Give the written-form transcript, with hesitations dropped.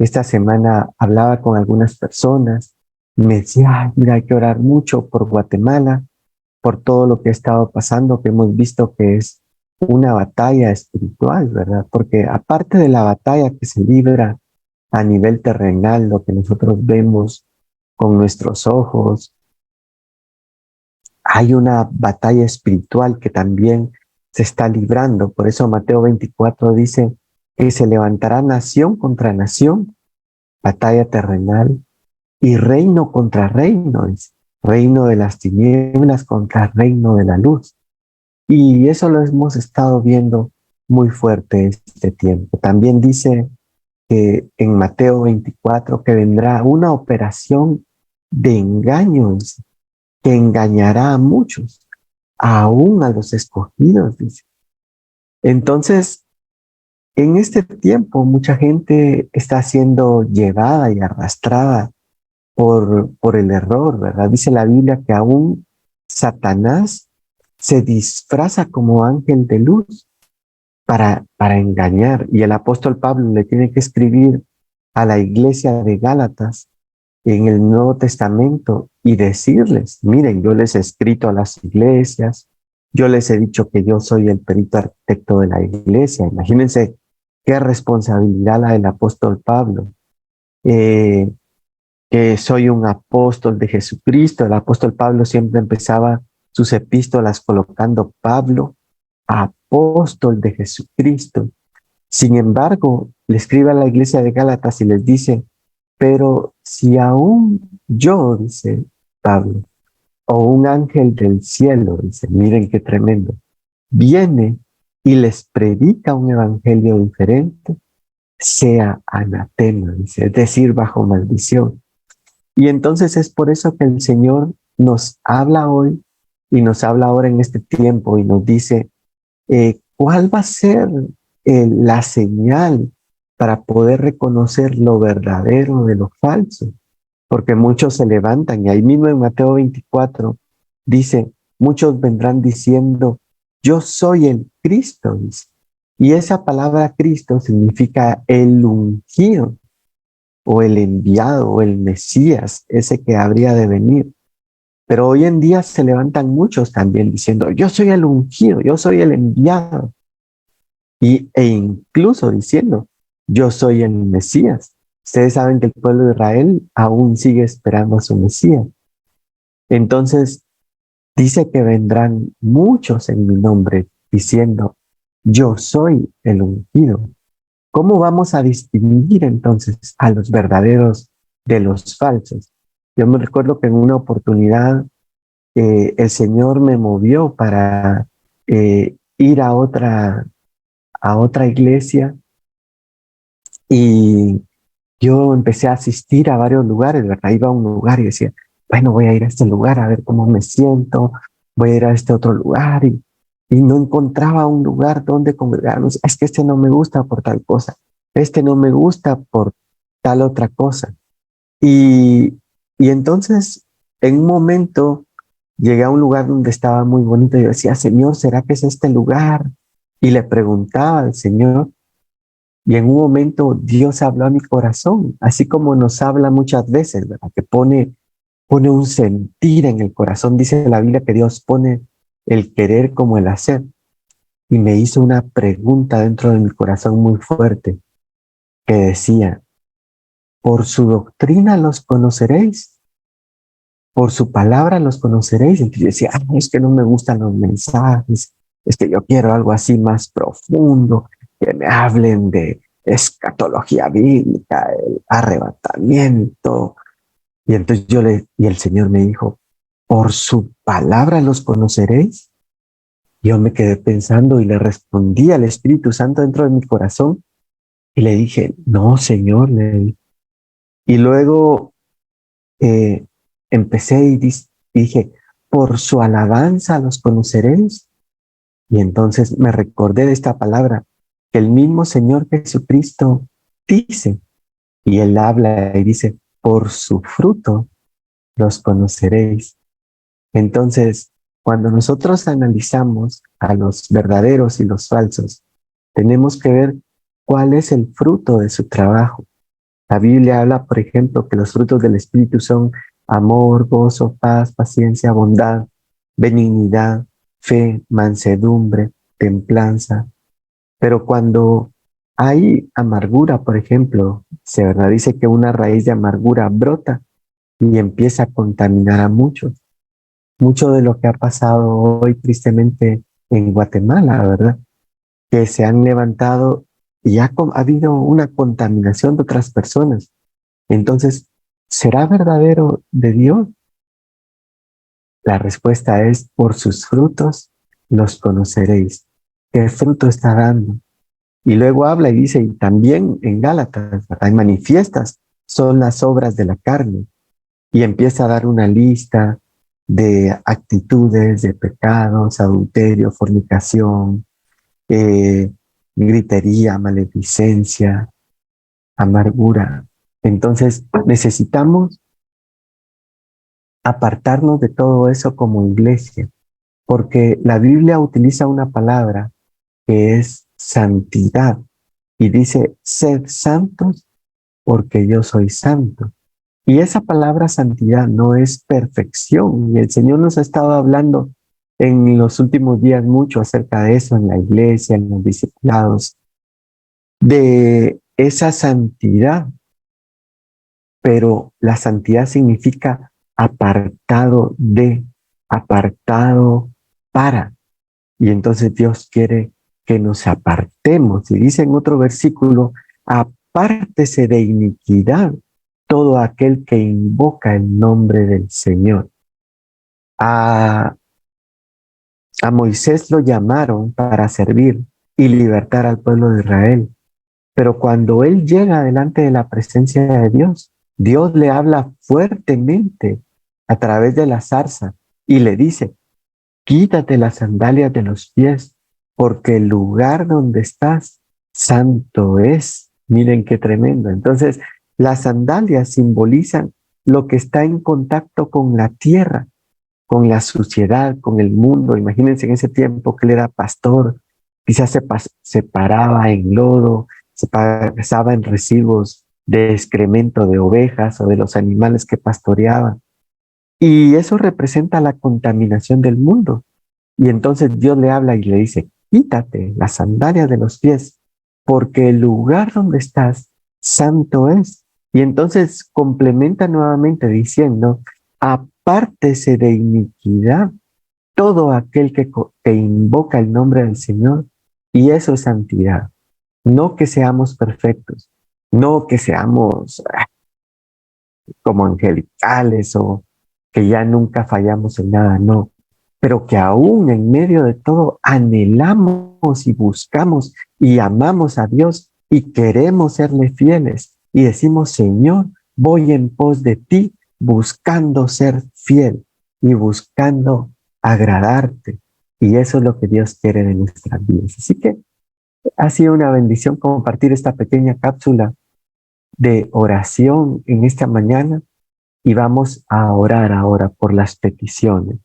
Esta semana hablaba con algunas personas y me decía, "Ay, mira, hay que orar mucho por Guatemala, por todo lo que ha estado pasando, que hemos visto que es una batalla espiritual, ¿verdad? Porque aparte de la batalla que se libra a nivel terrenal, lo que nosotros vemos con nuestros ojos, hay una batalla espiritual que también se está librando. Por eso Mateo 24 dice que se levantará nación contra nación, batalla terrenal, y reino contra reino, dice, reino de las tinieblas contra reino de la luz. Y eso lo hemos estado viendo muy fuerte este tiempo. También dice que en Mateo 24 que vendrá una operación de engaños que engañará a muchos, aún a los escogidos, dice. Entonces, en este tiempo, mucha gente está siendo llevada y arrastrada por el error, ¿verdad? Dice la Biblia que aún Satanás se disfraza como ángel de luz para engañar. Y el apóstol Pablo le tiene que escribir a la iglesia de Gálatas en el Nuevo Testamento y decirles, miren, yo les he escrito a las iglesias, yo les he dicho que yo soy el perito arquitecto de la iglesia. Imagínense qué responsabilidad la del apóstol Pablo. Que soy un apóstol de Jesucristo. El apóstol Pablo siempre empezaba sus epístolas colocando Pablo, apóstol de Jesucristo. Sin embargo, le escribe a la iglesia de Gálatas y les dice, pero si aún yo, dice Pablo, o un ángel del cielo, dice, miren qué tremendo, viene y les predica un evangelio diferente, sea anatema, dice, es decir, bajo maldición. Y entonces es por eso que el Señor nos habla hoy y nos habla ahora en este tiempo y nos dice, ¿cuál va a ser la señal para poder reconocer lo verdadero de lo falso? Porque muchos se levantan y ahí mismo en Mateo 24 dice, muchos vendrán diciendo, yo soy el Cristo, dice. Y esa palabra Cristo significa el ungido o el enviado o el Mesías, ese que habría de venir. Pero hoy en día se levantan muchos también diciendo, yo soy el ungido, yo soy el enviado. E incluso diciendo, yo soy el Mesías. Ustedes saben que el pueblo de Israel aún sigue esperando a su Mesías. Entonces, dice que vendrán muchos en mi nombre diciendo, yo soy el ungido. ¿Cómo vamos a distinguir entonces a los verdaderos de los falsos? Yo me recuerdo que en una oportunidad el Señor me movió para ir a otra iglesia y yo empecé a asistir a varios lugares, ¿verdad? Iba a un lugar y decía, bueno, voy a ir a este lugar a ver cómo me siento, voy a ir a este otro lugar y no encontraba un lugar donde congregarnos. Es que este no me gusta por tal cosa, este no me gusta por tal otra cosa. Y, y entonces, en un momento, llegué a un lugar donde estaba muy bonito y yo decía, Señor, ¿será que es este lugar? Y le preguntaba al Señor y en un momento Dios habló a mi corazón, así como nos habla muchas veces, ¿verdad? Que pone un sentir en el corazón. Dice la Biblia que Dios pone el querer como el hacer. Y me hizo una pregunta dentro de mi corazón muy fuerte que decía, por su doctrina los conoceréis, por su palabra los conoceréis. Entonces yo decía, es que no me gustan los mensajes, es que yo quiero algo así más profundo, que me hablen de escatología bíblica, el arrebatamiento. Y entonces y el Señor me dijo, por su palabra los conoceréis. Yo me quedé pensando y le respondí al Espíritu Santo dentro de mi corazón y le dije, no, Señor. Y luego eh, empecé y dije, por su alabanza los conoceréis. Y entonces me recordé de esta palabra que el mismo Señor Jesucristo dice, y Él habla y dice, por su fruto los conoceréis. Entonces, cuando nosotros analizamos a los verdaderos y los falsos, tenemos que ver cuál es el fruto de su trabajo. La Biblia habla, por ejemplo, que los frutos del Espíritu son amor, gozo, paz, paciencia, bondad, benignidad, fe, mansedumbre, templanza. Pero cuando hay amargura, por ejemplo, se ¿verdad? Dice que una raíz de amargura brota y empieza a contaminar a muchos. Mucho de lo que ha pasado hoy tristemente en Guatemala, ¿verdad? Que se han levantado y ha habido una contaminación de otras personas. Entonces, ¿será verdadero de Dios? La respuesta es, por sus frutos los conoceréis. ¿Qué fruto está dando? Y luego habla y dice, y también en Gálatas, ¿verdad? Y manifiestas son las obras de la carne. Y empieza a dar una lista de actitudes, de pecados, adulterio, fornicación, eh, gritería, maledicencia, amargura. Entonces necesitamos apartarnos de todo eso como iglesia, porque la Biblia utiliza una palabra que es santidad y dice, sed santos porque yo soy santo. Y esa palabra santidad no es perfección. Y el Señor nos ha estado hablando en los últimos días mucho acerca de eso en la iglesia, en los discipulados, de esa santidad. Pero la santidad significa apartado de, apartado para. Y entonces Dios quiere que nos apartemos. Y dice en otro versículo, apártese de iniquidad todo aquel que invoca el nombre del Señor. A, a Moisés lo llamaron para servir y libertar al pueblo de Israel. Pero cuando él llega delante de la presencia de Dios, Dios le habla fuertemente a través de la zarza y le dice, quítate las sandalias de los pies, porque el lugar donde estás santo es. Miren qué tremendo. Entonces, las sandalias simbolizan lo que está en contacto con la tierra, con la suciedad, con el mundo. Imagínense en ese tiempo que él era pastor, quizás se paraba en lodo, se pasaba en residuos de excremento de ovejas o de los animales que pastoreaban. Y eso representa la contaminación del mundo. Y entonces Dios le habla y le dice, quítate las sandalias de los pies, porque el lugar donde estás, santo es. Y entonces complementa nuevamente diciendo, apártese de iniquidad todo aquel que invoca el nombre del Señor, y eso es santidad. No que seamos perfectos, no que seamos como angelicales o que ya nunca fallamos en nada, no, pero que aún en medio de todo anhelamos y buscamos y amamos a Dios y queremos serle fieles y decimos, Señor, voy en pos de ti buscando ser fiel y buscando agradarte. Y eso es lo que Dios quiere de nuestras vidas. Así que ha sido una bendición compartir esta pequeña cápsula de oración en esta mañana y vamos a orar ahora por las peticiones.